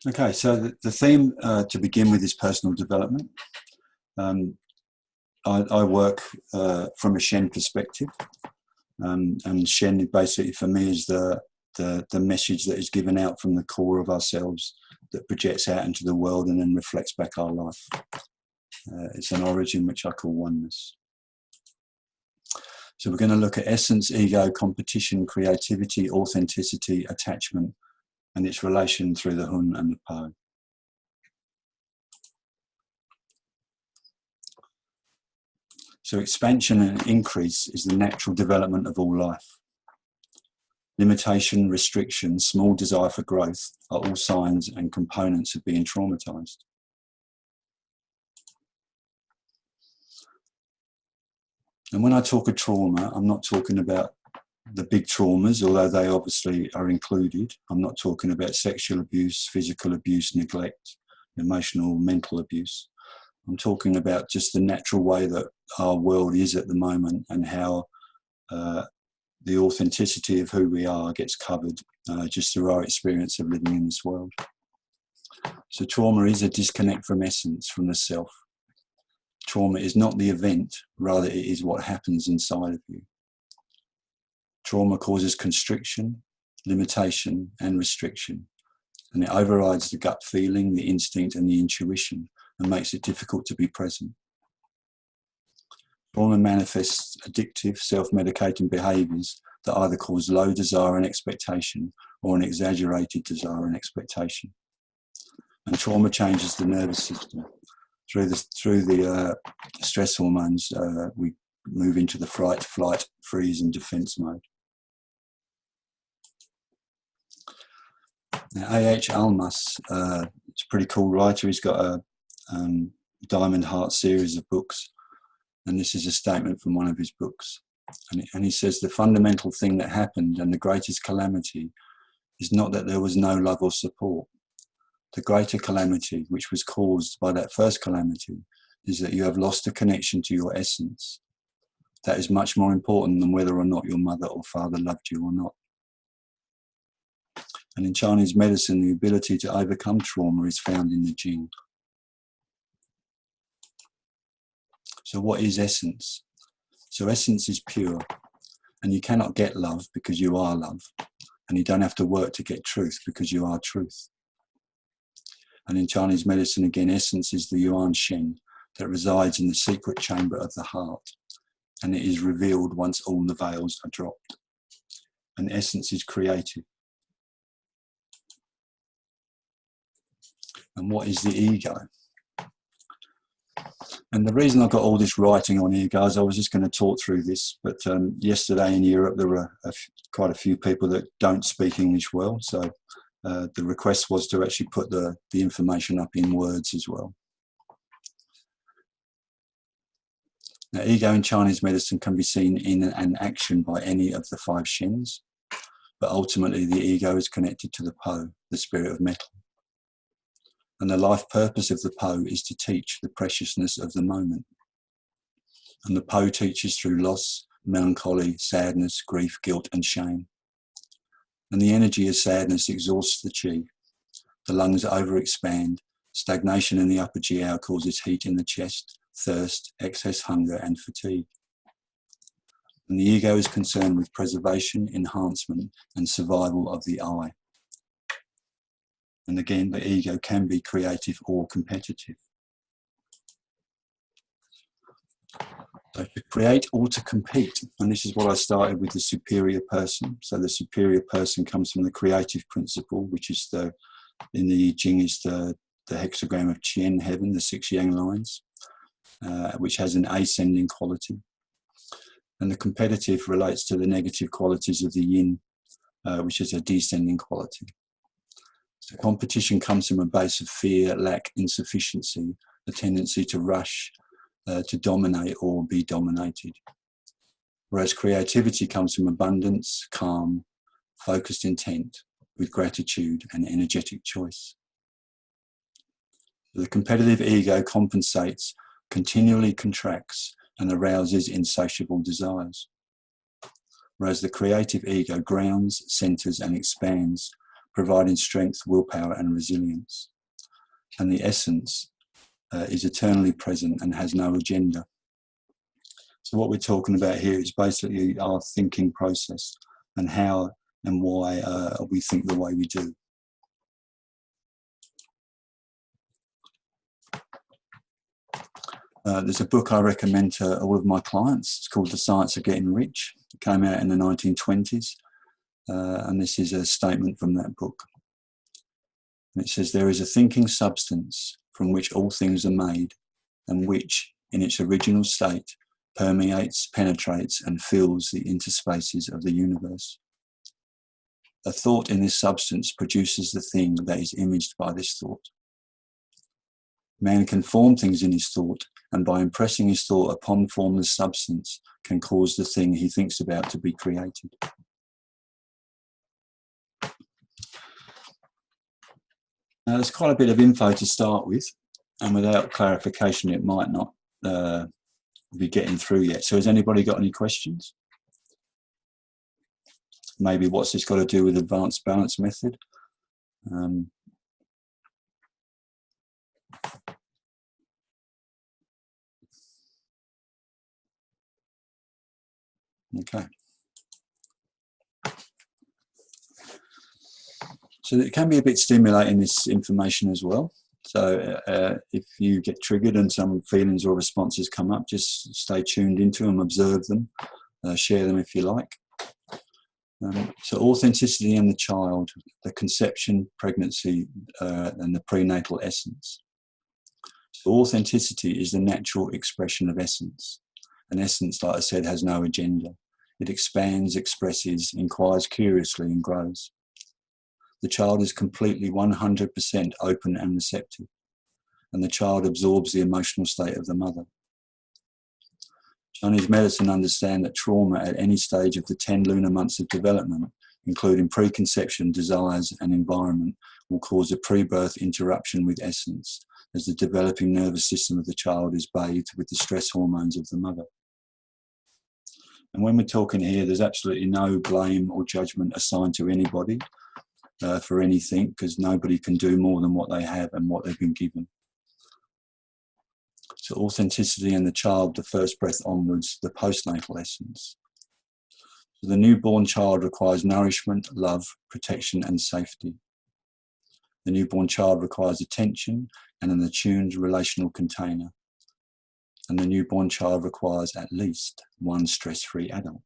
Okay, so the theme to begin with is personal development. I work from a Shen perspective, and Shen basically for me is the message that is given out from the core of ourselves that projects out into the world and then reflects back our life. It's an origin which I call oneness. So we're going to look at essence, ego, competition, creativity, authenticity, attachment, and its relation through the Hun and the Po. So expansion and increase is the natural development of all life. Limitation, restriction, small desire for growth are all signs and components of being traumatized. And when I talk of trauma, I'm not talking about the big traumas, although they obviously are included. I'm not talking about sexual abuse, physical abuse, neglect, emotional, mental abuse. I'm talking about just the natural way that our world is at the moment and how the authenticity of who we are gets covered just through our experience of living in this world. So trauma is a disconnect from essence, from the self. Trauma is not the event, rather it is what happens inside of you. Trauma causes constriction, limitation, and restriction, and it overrides the gut feeling, the instinct, and the intuition, and makes it difficult to be present. Trauma manifests addictive, self-medicating behaviours that either cause low desire and expectation or an exaggerated desire and expectation. And trauma changes the nervous system. Through the stress hormones, we move into the fight, flight, freeze, and defence mode. Now, A.H. Almas is a pretty cool writer. He's got a Diamond Heart series of books, and this is a statement from one of his books. And he says, the fundamental thing that happened and the greatest calamity is not that there was no love or support. The greater calamity, which was caused by that first calamity, is that you have lost a connection to your essence. That is much more important than whether or not your mother or father loved you or not. And in Chinese medicine, the ability to overcome trauma is found in the Jing. So what is essence? So essence is pure, and you cannot get love because you are love, and you don't have to work to get truth because you are truth. And in Chinese medicine, again, essence is the Yuan Shen that resides in the secret chamber of the heart, and it is revealed once all the veils are dropped. And essence is creative. And what is the ego? And the reason I got all this writing on ego is I was just going to talk through this, but yesterday in Europe there were quite a few people that don't speak English well, so the request was to actually put the information up in words as well. Now, ego in Chinese medicine can be seen in an action by any of the 5 Shens, but ultimately the ego is connected to the Po, the spirit of metal. And the life purpose of the Po is to teach the preciousness of the moment. And the Po teaches through loss, melancholy, sadness, grief, guilt, and shame. And the energy of sadness exhausts the qi. The lungs overexpand. Stagnation in the upper jiao causes heat in the chest, thirst, excess hunger, and fatigue. And the ego is concerned with preservation, enhancement, and survival of the I. And again, the ego can be creative or competitive. So to create or to compete, and this is what I started with the superior person. So the superior person comes from the creative principle, which is in the I Ching is the hexagram of Qian, heaven, the 6 yang lines, which has an ascending quality. And the competitive relates to the negative qualities of the yin, which is a descending quality. So competition comes from a base of fear, lack, insufficiency, a tendency to rush, to dominate or be dominated. Whereas creativity comes from abundance, calm, focused intent, with gratitude and energetic choice. The competitive ego compensates, continually contracts, and arouses insatiable desires. Whereas the creative ego grounds, centers, and expands providing strength, willpower, and resilience. And the essence is eternally present and has no agenda. So what we're talking about here is basically our thinking process and how and why we think the way we do. There's a book I recommend to all of my clients. It's called The Science of Getting Rich. It came out in the 1920s. And this is a statement from that book. And it says, there is a thinking substance from which all things are made, and which, in its original state, permeates, penetrates, and fills the interspaces of the universe. A thought in this substance produces the thing that is imaged by this thought. Man can form things in his thought, and by impressing his thought upon formless substance, can cause the thing he thinks about to be created. Now, there's quite a bit of info to start with, and without clarification, it might not be getting through yet. So has anybody got any questions? Maybe what's this got to do with advanced balance method? Okay. So it can be a bit stimulating, this information as well. So if you get triggered and some feelings or responses come up, just stay tuned into them, observe them, share them if you like. So authenticity in the child, the conception, pregnancy, and the prenatal essence. So authenticity is the natural expression of essence. And essence, like I said, has no agenda. It expands, expresses, inquires curiously, and grows. The child is completely 100% open and receptive, and the child absorbs the emotional state of the mother. Chinese medicine understand that trauma at any stage of the 10 lunar months of development, including preconception, desires, and environment, will cause a pre-birth interruption with essence, as the developing nervous system of the child is bathed with the stress hormones of the mother. And when we're talking here, there's absolutely no blame or judgment assigned to anybody for anything, because nobody can do more than what they have and what they've been given. So authenticity in the child, the first breath onwards, the postnatal essence. So the newborn child requires nourishment, love, protection, and safety. The newborn child requires attention and an attuned relational container. And the newborn child requires at least one stress-free adult.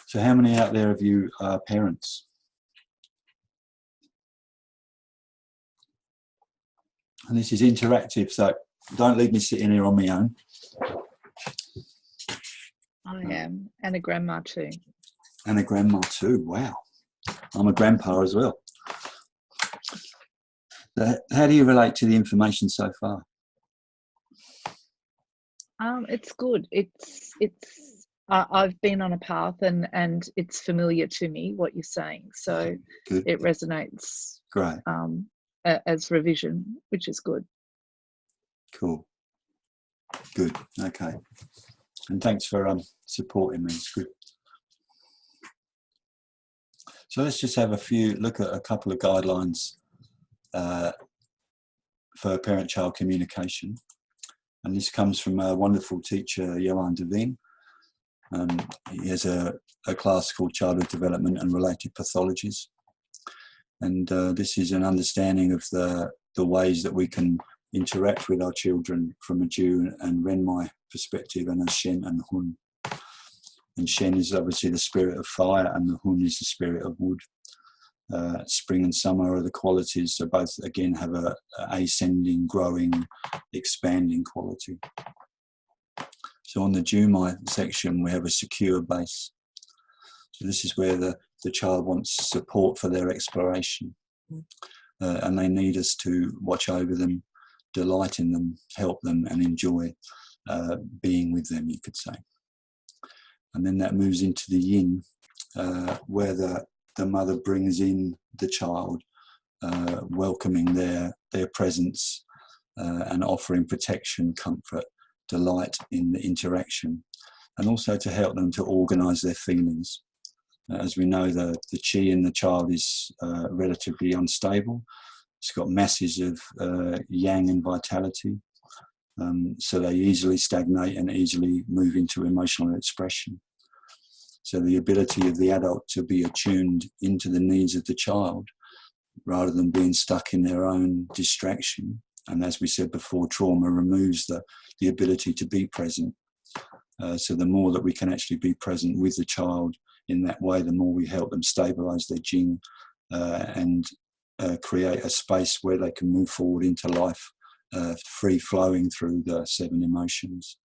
So how many out there of you are parents? And this is interactive, so don't leave me sitting here on my own. I am, and a grandma too. And a grandma too, wow. I'm a grandpa as well. How do you relate to the information so far? It's good. I've been on a path, and it's familiar to me what you're saying. So good. It resonates. Great. As revision, which is good. Cool. Good. Okay. And thanks for supporting me. It's good. So let's just have look at a couple of guidelines for parent-child communication. And this comes from a wonderful teacher, Johan Devine. He has a class called Childhood Development and Related Pathologies. And this is an understanding of the ways that we can interact with our children from a Jew and Renmai perspective, and a Shen and Hun. And Shen is obviously the spirit of fire, and the Hun is the spirit of wood. Spring and summer are the qualities, so both again have a ascending, growing, expanding quality. So on the Jumai section, we have a secure base. So this is where the child wants support for their exploration, and they need us to watch over them, delight in them, help them, and enjoy being with them, you could say. And then that moves into the yin, where the mother brings in the child, welcoming their presence and offering protection, comfort, delight in the interaction, and also to help them to organise their feelings. As we know, the chi in the child is relatively unstable. It's got masses of yang and vitality, so they easily stagnate and easily move into emotional expression. So the ability of the adult to be attuned into the needs of the child rather than being stuck in their own distraction. And as we said before, trauma removes the ability to be present. So the more that we can actually be present with the child in that way, the more we help them stabilize their jing and create a space where they can move forward into life, free flowing through the 7 emotions.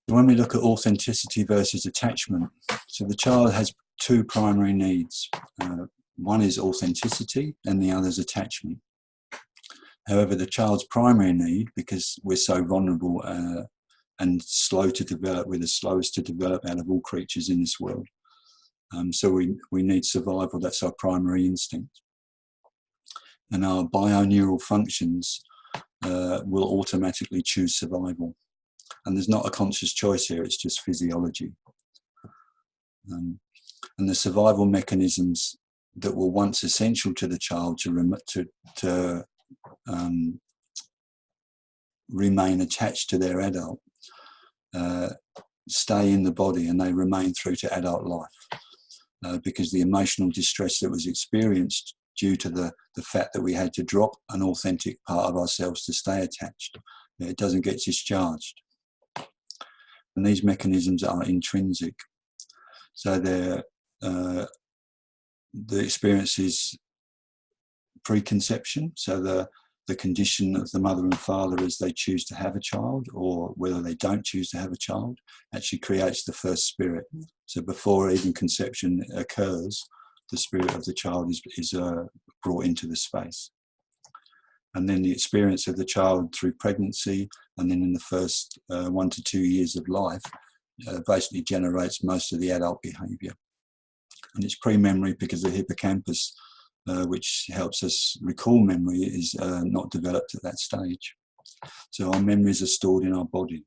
When we look at authenticity versus attachment, so the child has 2 primary needs. One is authenticity and the other is attachment. However, the child's primary need, because we're so vulnerable and slow to develop, we're the slowest to develop out of all creatures in this world. So we need survival, that's our primary instinct. And our bioneural functions will automatically choose survival. And there's not a conscious choice here, it's just physiology. And the survival mechanisms that were once essential to the child to remain attached to their adult stay in the body, and they remain through to adult life because the emotional distress that was experienced due to the fact that we had to drop an authentic part of ourselves to stay attached, it doesn't get discharged. And these mechanisms are intrinsic. So they're the experience is preconception, so the condition of the mother and father as they choose to have a child or whether they don't choose to have a child actually creates the first spirit. So before even conception occurs, the spirit of the child is brought into the space. And then the experience of the child through pregnancy and then in the first 1 to 2 years of life basically generates most of the adult behaviour. And it's pre-memory because the hippocampus, which helps us recall memory, is not developed at that stage. So our memories are stored in our body.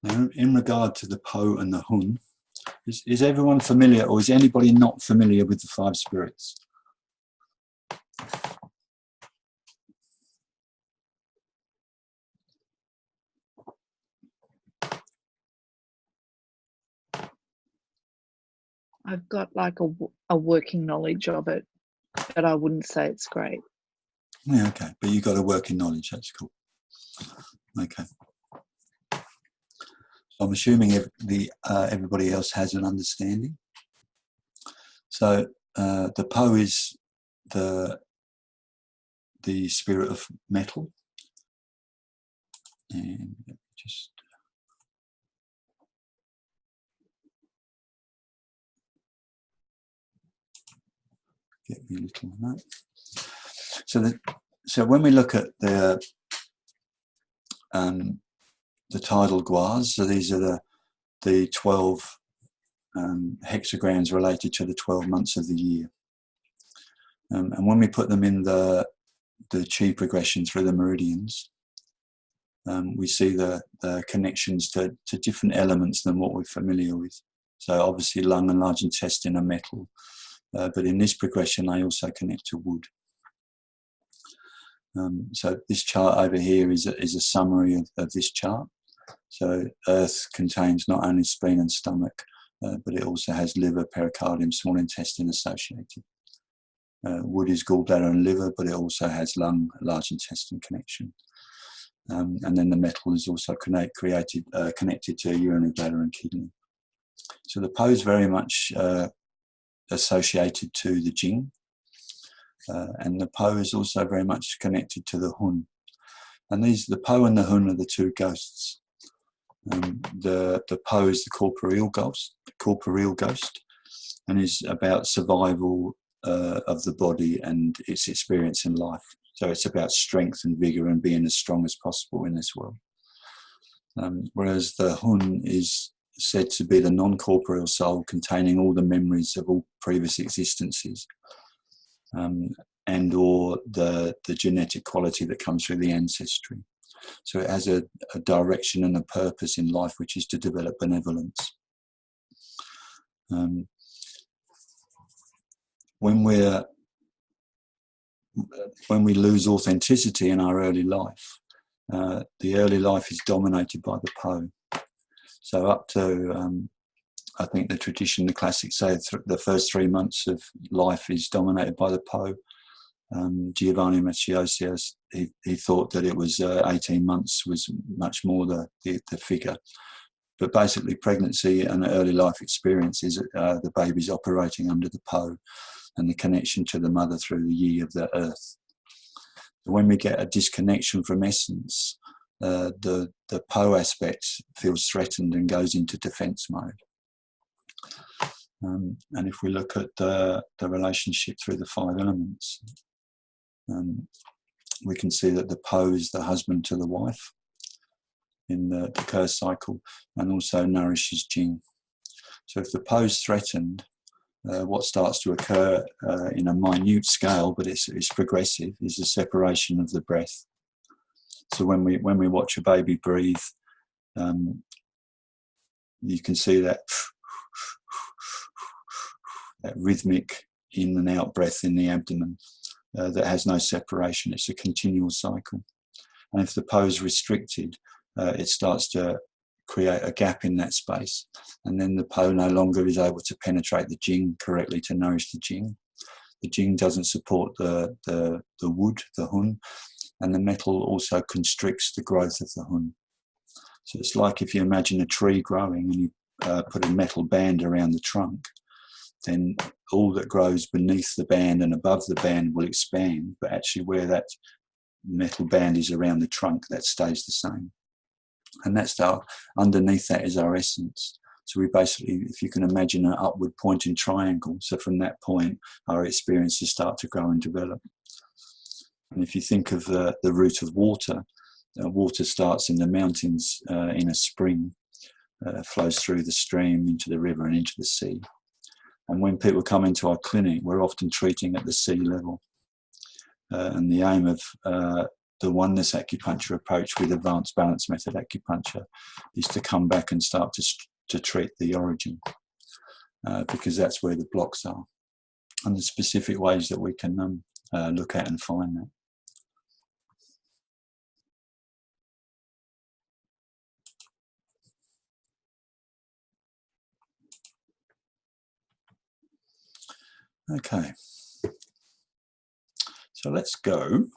Now, in regard to the Po and the Hun, is everyone familiar, or is anybody not familiar with the 5 spirits? I've got like a working knowledge of it, but I wouldn't say it's great. Yeah, okay, but you've got a working knowledge, that's cool. Okay. I'm assuming everybody else has an understanding. So the Po is the spirit of metal. And just get me a little note. So when we look at the tidal guas, so these are the 12 hexagrams related to the 12 months of the year. And when we put them in the chi progression through the meridians, we see the connections to different elements than what we're familiar with. So obviously lung and large intestine are metal, but in this progression they also connect to wood. So this chart over here is a summary of this chart. So earth contains not only spleen and stomach, but it also has liver, pericardium, small intestine associated. Wood is gallbladder and liver, but it also has lung, large intestine connection. And then the metal is also connected to urinary bladder and kidney. So the Po is very much associated to the Jing, and the Po is also very much connected to the Hun. And the Po and the Hun are the 2 ghosts. The Po is the corporeal ghost, and is about survival of the body and its experience in life. So it's about strength and vigour and being as strong as possible in this world. Whereas the Hun is said to be the non-corporeal soul containing all the memories of all previous existences, and or the genetic quality that comes through the ancestry. So it has a direction and a purpose in life, which is to develop benevolence. When we lose authenticity in our early life, the early life is dominated by the Po. So up to, I think the tradition, the classics say the first 3 months of life is dominated by the Po. Giovanni Maziosi, he thought that it was 18 months was much more the figure. But basically pregnancy and early life experience is the baby's operating under the Po and the connection to the mother through the Yi of the earth. When we get a disconnection from essence, the Po aspect feels threatened and goes into defense mode. And if we look at the relationship through the 5 elements, we can see that the Po is the husband to the wife in the curse cycle, and also nourishes Jing. So if the Po is threatened, what starts to occur in a minute scale, but it's progressive, is the separation of the breath. So when we watch a baby breathe, you can see that rhythmic in and out breath in the abdomen that has no separation. It's a continual cycle. And if the Po is restricted, it starts to create a gap in that space, and then the Po no longer is able to penetrate the Jing correctly to nourish the Jing. The Jing doesn't support the wood, the Hun, and the metal also constricts the growth of the Hun. So it's like if you imagine a tree growing and you put a metal band around the trunk, then all that grows beneath the band and above the band will expand, but actually where that metal band is around the trunk, that stays the same. And that's underneath that is our essence. So we basically, if you can imagine an upward pointing triangle, so from that point, our experiences start to grow and develop. And if you think of the root of water, water starts in the mountains in a spring, flows through the stream into the river and into the sea. And when people come into our clinic, we're often treating at the sea level. And the aim of the oneness acupuncture approach with advanced balance method acupuncture is to come back and start to treat the origin, because that's where the blocks are, and the specific ways that we can look at and find that. Okay, so let's go